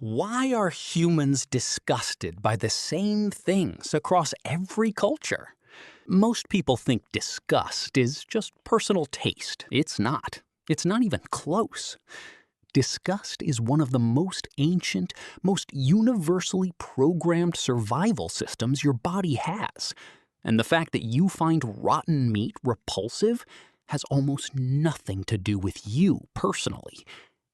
Why are humans disgusted by the same things across every culture? Most people think disgust is just personal taste. It's not. It's not even close. Disgust is one of the most ancient, most universally programmed survival systems your body has. And the fact that you find rotten meat repulsive has almost nothing to do with you personally,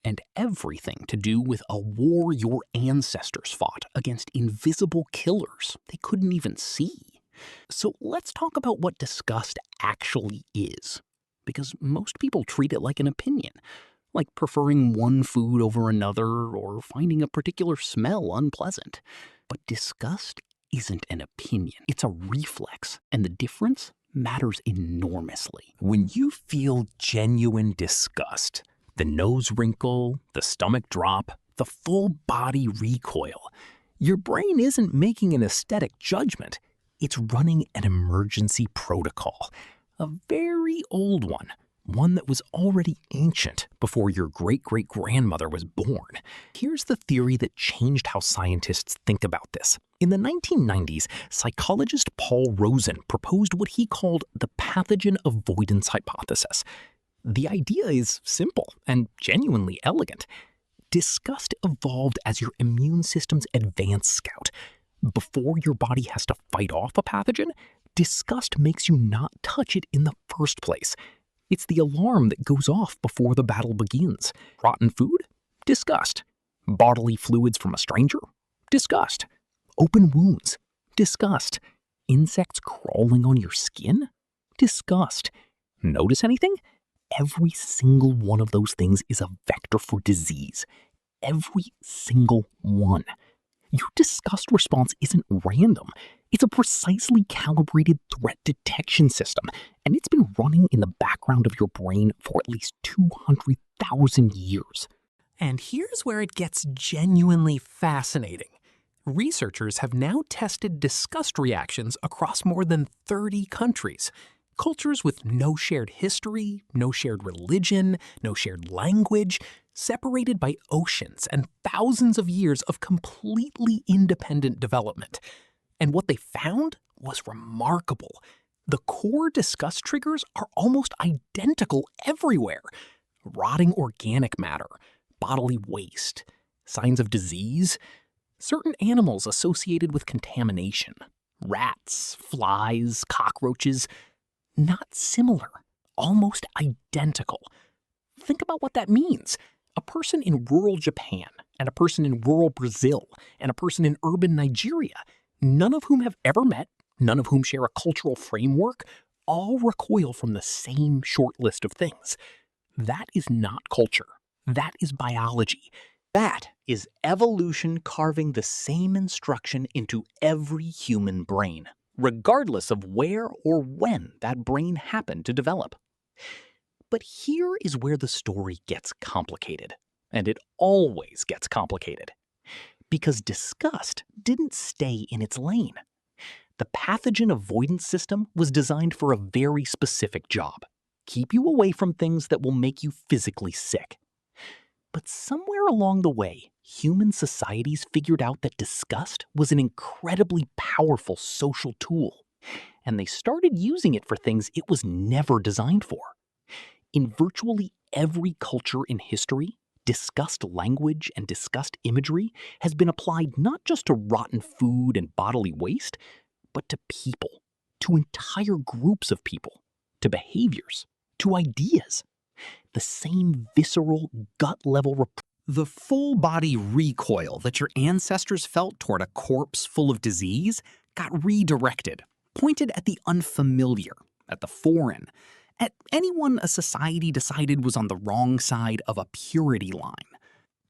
and everything to do with a war your ancestors fought against invisible killers they couldn't even see. So let's talk about what disgust actually is, because most people treat it like an opinion, like preferring one food over another or finding a particular smell unpleasant. But disgust isn't an opinion, it's a reflex, and the difference matters enormously. When you feel genuine disgust, the nose wrinkle, the stomach drop, the full body recoil, your brain isn't making an aesthetic judgment. It's running an emergency protocol, a very old one that was already ancient before your great-great-grandmother was born. Here's the theory that changed how scientists think about this. In the 1990s, psychologist Paul Rosen proposed what he called the pathogen avoidance hypothesis. The idea is simple and genuinely elegant. Disgust evolved as your immune system's advance scout. Before your body has to fight off a pathogen, disgust makes you not touch it in the first place. It's the alarm that goes off before the battle begins. Rotten food? Disgust. Bodily fluids from a stranger? Disgust. Open wounds? Disgust. Insects crawling on your skin? Disgust. Notice anything? Every single one of those things is a vector for disease. Every single one. Your disgust response isn't random. It's a precisely calibrated threat detection system, and it's been running in the background of your brain for at least 200,000 years. And here's where it gets genuinely fascinating. Researchers have now tested disgust reactions across more than 30 countries. Cultures with no shared history, no shared religion, no shared language, separated by oceans and thousands of years of completely independent development. And what they found was remarkable. The core disgust triggers are almost identical everywhere. Rotting organic matter, bodily waste, signs of disease, certain animals associated with contamination, rats, flies, cockroaches. Not similar, almost identical. Think about what that means. A person in rural Japan, and a person in rural Brazil, and a person in urban Nigeria, none of whom have ever met, none of whom share a cultural framework, all recoil from the same short list of things. That is not culture. That is biology. That is evolution carving the same instruction into every human brain, regardless of where or when that brain happened to develop. But here is where the story gets complicated, and it always gets complicated. Because disgust didn't stay in its lane. The pathogen avoidance system was designed for a very specific job: keep you away from things that will make you physically sick. But somewhere along the way, human societies figured out that disgust was an incredibly powerful social tool, and they started using it for things it was never designed for. In virtually every culture in history, disgust language and disgust imagery has been applied not just to rotten food and bodily waste, but to people, to entire groups of people, to behaviors, to ideas. The same visceral, gut-level The full body recoil that your ancestors felt toward a corpse full of disease got redirected, pointed at the unfamiliar, at the foreign, at anyone a society decided was on the wrong side of a purity line.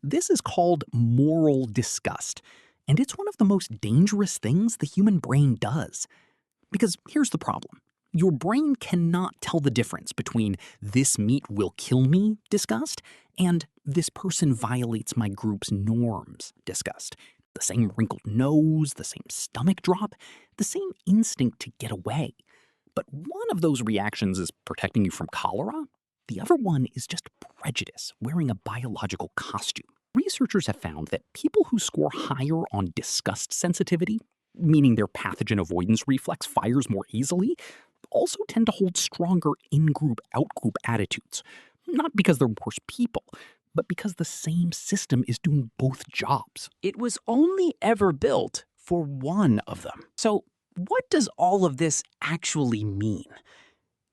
This is called moral disgust, and it's one of the most dangerous things the human brain does. Because here's the problem. Your brain cannot tell the difference between "this meat will kill me" disgust and "this person violates my group's norms" disgust. The same wrinkled nose, the same stomach drop, the same instinct to get away. But one of those reactions is protecting you from cholera. The other one is just prejudice wearing a biological costume. Researchers have found that people who score higher on disgust sensitivity, meaning their pathogen avoidance reflex fires more easily, also tend to hold stronger in-group, out-group attitudes. Not because they're worse people, but because the same system is doing both jobs. It was only ever built for one of them. So, what does all of this actually mean?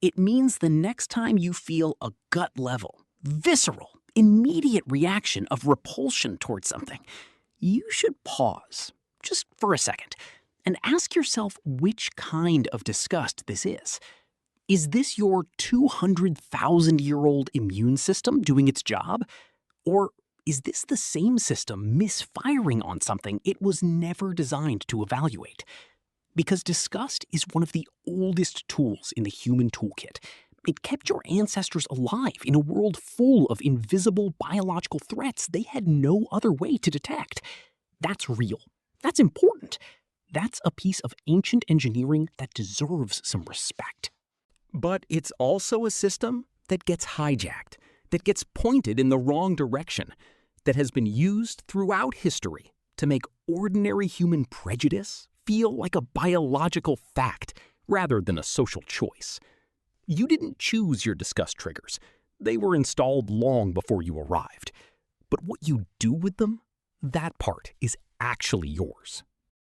It means the next time you feel a gut level, visceral, immediate reaction of repulsion towards something, you should pause, just for a second, and ask yourself which kind of disgust this is. Is this your 200,000-year-old immune system doing its job? Or is this the same system misfiring on something it was never designed to evaluate? Because disgust is one of the oldest tools in the human toolkit. It kept your ancestors alive in a world full of invisible biological threats they had no other way to detect. That's real. That's important. That's a piece of ancient engineering that deserves some respect. But it's also a system that gets hijacked, that gets pointed in the wrong direction, that has been used throughout history to make ordinary human prejudice feel like a biological fact rather than a social choice. You didn't choose your disgust triggers. They were installed long before you arrived. But what you do with them, that part is actually yours.